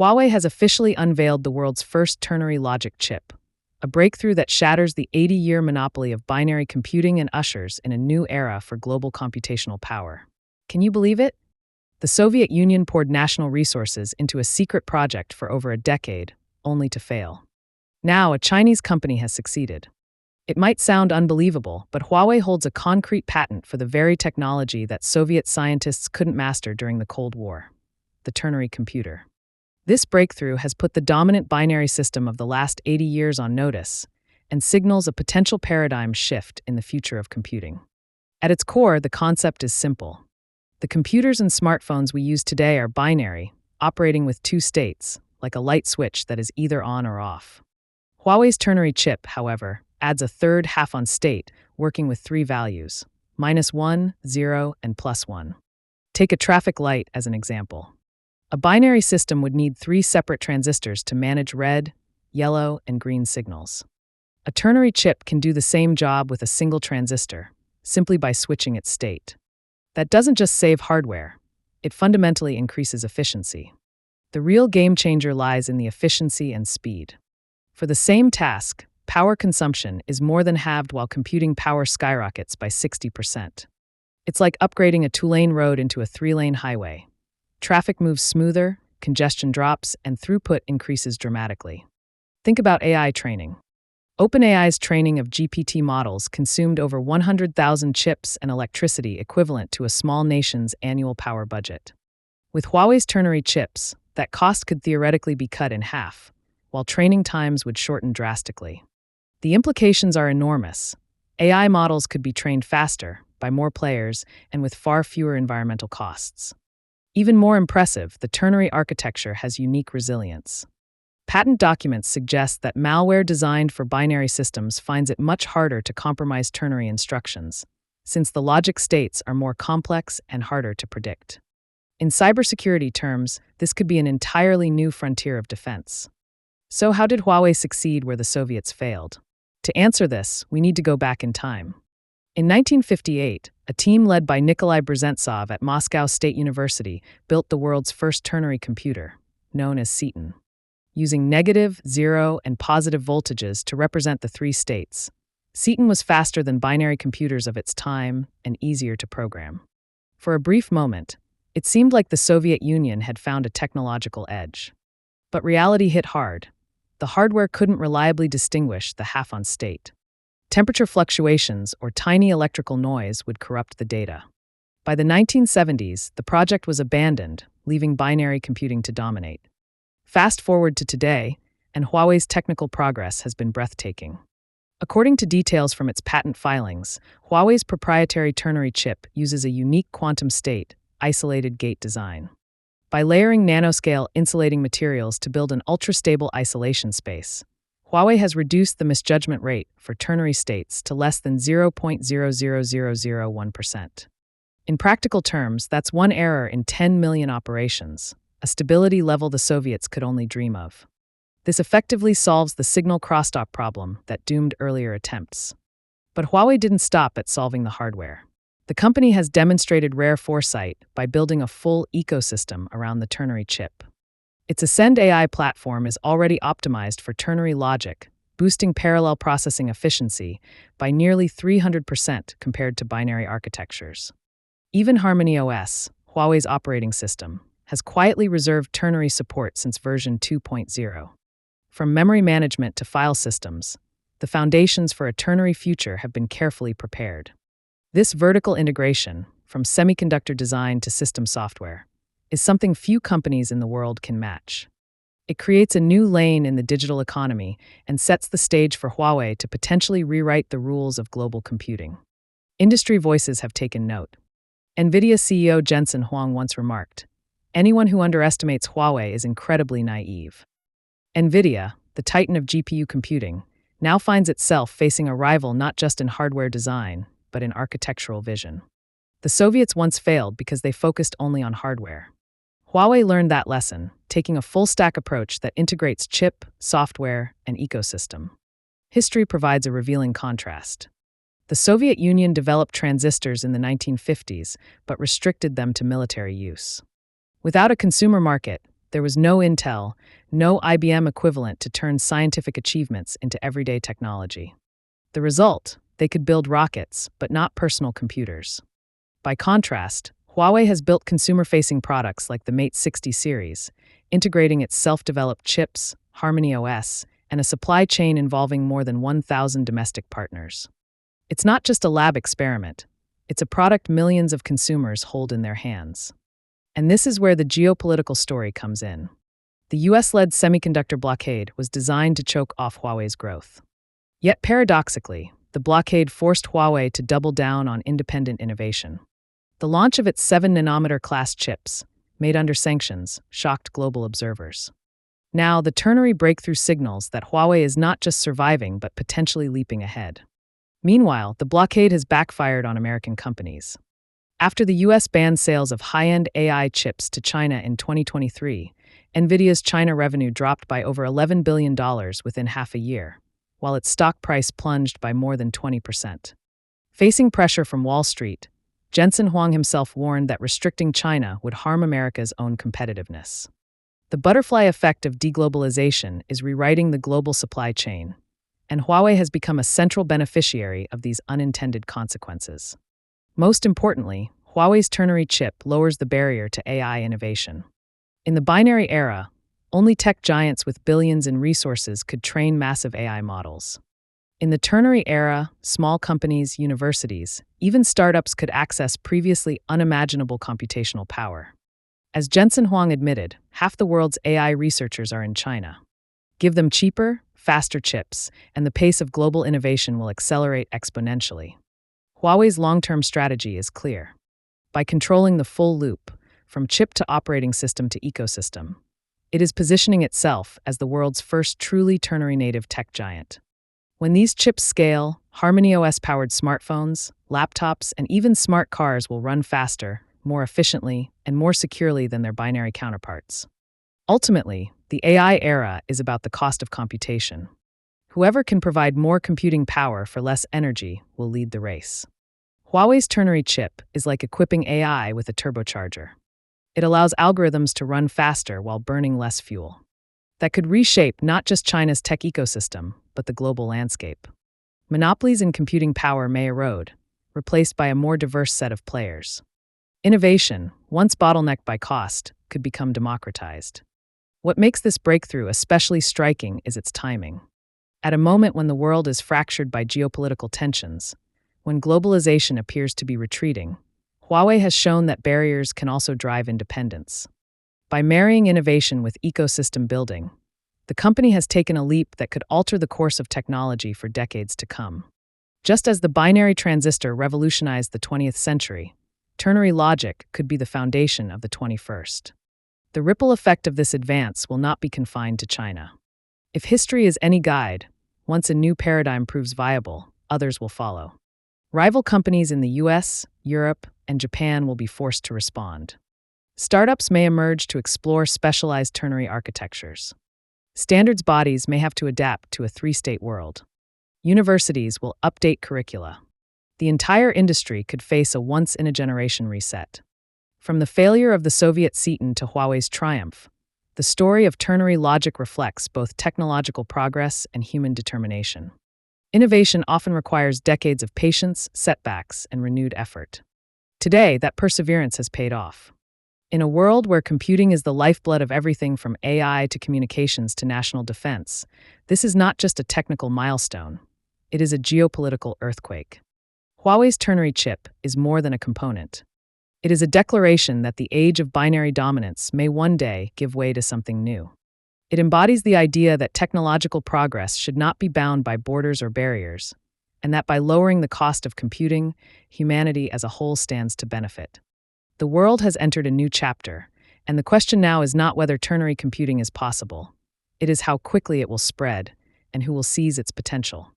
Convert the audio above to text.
Huawei has officially unveiled the world's first ternary logic chip, a breakthrough that shatters the 80-year monopoly of binary computing and ushers in a new era for global computational power. Can you believe it? The Soviet Union poured national resources into a secret project for over a decade, only to fail. Now, a Chinese company has succeeded. It might sound unbelievable, but Huawei holds a concrete patent for the very technology that Soviet scientists couldn't master during the Cold War: the ternary computer. This breakthrough has put the dominant binary system of the last 80 years on notice and signals a potential paradigm shift in the future of computing. At its core, the concept is simple. The computers and smartphones we use today are binary, operating with two states, like a light switch that is either on or off. Huawei's ternary chip, however, adds a third half-on state, working with three values: -1, 0, and +1. Take a traffic light as an example. A binary system would need three separate transistors to manage red, yellow, and green signals. A ternary chip can do the same job with a single transistor, simply by switching its state. That doesn't just save hardware, it fundamentally increases efficiency. The real game changer lies in the efficiency and speed. For the same task, power consumption is more than halved while computing power skyrockets by 60%. It's like upgrading a two-lane road into a three-lane highway. Traffic moves smoother, congestion drops, and throughput increases dramatically. Think about AI training. OpenAI's training of GPT models consumed over 100,000 chips and electricity equivalent to a small nation's annual power budget. With Huawei's ternary chips, that cost could theoretically be cut in half, while training times would shorten drastically. The implications are enormous. AI models could be trained faster, by more players, and with far fewer environmental costs. Even more impressive, the ternary architecture has unique resilience. Patent documents suggest that malware designed for binary systems finds it much harder to compromise ternary instructions, since the logic states are more complex and harder to predict. In cybersecurity terms, this could be an entirely new frontier of defense. So how did Huawei succeed where the Soviets failed? To answer this, we need to go back in time. In 1958, a team led by Nikolai Brzezintsov at Moscow State University built the world's first ternary computer, known as Setun. Using negative, zero, and positive voltages to represent the three states, Setun was faster than binary computers of its time and easier to program. For a brief moment, it seemed like the Soviet Union had found a technological edge. But reality hit hard. The hardware couldn't reliably distinguish the half-on state. Temperature fluctuations or tiny electrical noise would corrupt the data. By the 1970s, the project was abandoned, leaving binary computing to dominate. Fast forward to today, and Huawei's technical progress has been breathtaking. According to details from its patent filings, Huawei's proprietary ternary chip uses a unique quantum state, isolated gate design. By layering nanoscale insulating materials to build an ultra-stable isolation space, Huawei has reduced the misjudgment rate for ternary states to less than 0.00001%. In practical terms, that's one error in 10 million operations, a stability level the Soviets could only dream of. This effectively solves the signal crosstalk problem that doomed earlier attempts. But Huawei didn't stop at solving the hardware. The company has demonstrated rare foresight by building a full ecosystem around the ternary chip. Its Ascend AI platform is already optimized for ternary logic, boosting parallel processing efficiency by nearly 300% compared to binary architectures. Even HarmonyOS, Huawei's operating system, has quietly reserved ternary support since version 2.0. From memory management to file systems, the foundations for a ternary future have been carefully prepared. This vertical integration, from semiconductor design to system software, is something few companies in the world can match. It creates a new lane in the digital economy and sets the stage for Huawei to potentially rewrite the rules of global computing. Industry voices have taken note. Nvidia CEO Jensen Huang once remarked, "Anyone who underestimates Huawei is incredibly naive." Nvidia, the titan of GPU computing, now finds itself facing a rival not just in hardware design, but in architectural vision. The Soviets once failed because they focused only on hardware. Huawei learned that lesson, taking a full-stack approach that integrates chip, software, and ecosystem. History provides a revealing contrast. The Soviet Union developed transistors in the 1950s, but restricted them to military use. Without a consumer market, There was no Intel, no IBM equivalent to turn scientific achievements into everyday technology. The result, they could build rockets, but not personal computers. By contrast, Huawei has built consumer-facing products like the Mate 60 series, integrating its self-developed chips, HarmonyOS, and a supply chain involving more than 1,000 domestic partners. It's not just a lab experiment, it's a product millions of consumers hold in their hands. And this is where the geopolitical story comes in. The US-led semiconductor blockade was designed to choke off Huawei's growth. Yet paradoxically, the blockade forced Huawei to double down on independent innovation. The launch of its 7-nanometer class chips, made under sanctions, shocked global observers. Now, the Ternary breakthrough signals that Huawei is not just surviving but potentially leaping ahead. Meanwhile, the blockade has backfired on American companies. After the US banned sales of high-end AI chips to China in 2023, Nvidia's China revenue dropped by over $11 billion within half a year, while its stock price plunged by more than 20%. Facing pressure from Wall Street, Jensen Huang himself warned that restricting China would harm America's own competitiveness. The butterfly effect of deglobalization is rewriting the global supply chain, and Huawei has become a central beneficiary of these unintended consequences. Most importantly, Huawei's Ternary chip lowers the barrier to AI innovation. In the binary era, only tech giants with billions in resources could train massive AI models. In the Ternary era, small companies, universities, even startups could access previously unimaginable computational power. As Jensen Huang admitted, half the world's AI researchers are in China. Give them cheaper, faster chips, and the pace of global innovation will accelerate exponentially. Huawei's long-term strategy is clear. By controlling the full loop, from chip to operating system to ecosystem, it is positioning itself as the world's first truly Ternary-native tech giant. When these chips scale, HarmonyOS-powered smartphones, laptops, and even smart cars will run faster, more efficiently, and more securely than their binary counterparts. Ultimately, the AI era is about the cost of computation. Whoever can provide more computing power for less energy will lead the race. Huawei's Ternary chip is like equipping AI with a turbocharger. It allows algorithms to run faster while burning less fuel. That could reshape not just China's tech ecosystem, but the global landscape. Monopolies in computing power may erode, replaced by a more diverse set of players. Innovation, once bottlenecked by cost, could become democratized. What makes this breakthrough especially striking is its timing. At a moment when the world is fractured by geopolitical tensions, when globalization appears to be retreating, Huawei has shown that barriers can also drive independence. By marrying innovation with ecosystem building, the company has taken a leap that could alter the course of technology for decades to come. Just as the binary transistor revolutionized the 20th century, ternary logic could be the foundation of the 21st. The ripple effect of this advance will not be confined to China. If history is any guide, once a new paradigm proves viable, others will follow. Rival companies in the US, Europe, and Japan will be forced to respond. Startups may emerge to explore specialized ternary architectures. Standards bodies may have to adapt to a three-state world. Universities will update curricula. The entire industry could face a once-in-a-generation reset. From the failure of the Soviet Setun to Huawei's triumph, the story of ternary logic reflects both technological progress and human determination. Innovation often requires decades of patience, setbacks, and renewed effort. Today, that perseverance has paid off. In a world where computing is the lifeblood of everything from AI to communications to national defense, this is not just a technical milestone. It is a geopolitical earthquake. Huawei's ternary chip is more than a component. It is a declaration that the age of binary dominance may one day give way to something new. It embodies the idea that technological progress should not be bound by borders or barriers, and that by lowering the cost of computing, humanity as a whole stands to benefit. The world has entered a new chapter, and the question now is not whether ternary computing is possible. It is how quickly it will spread, and who will seize its potential.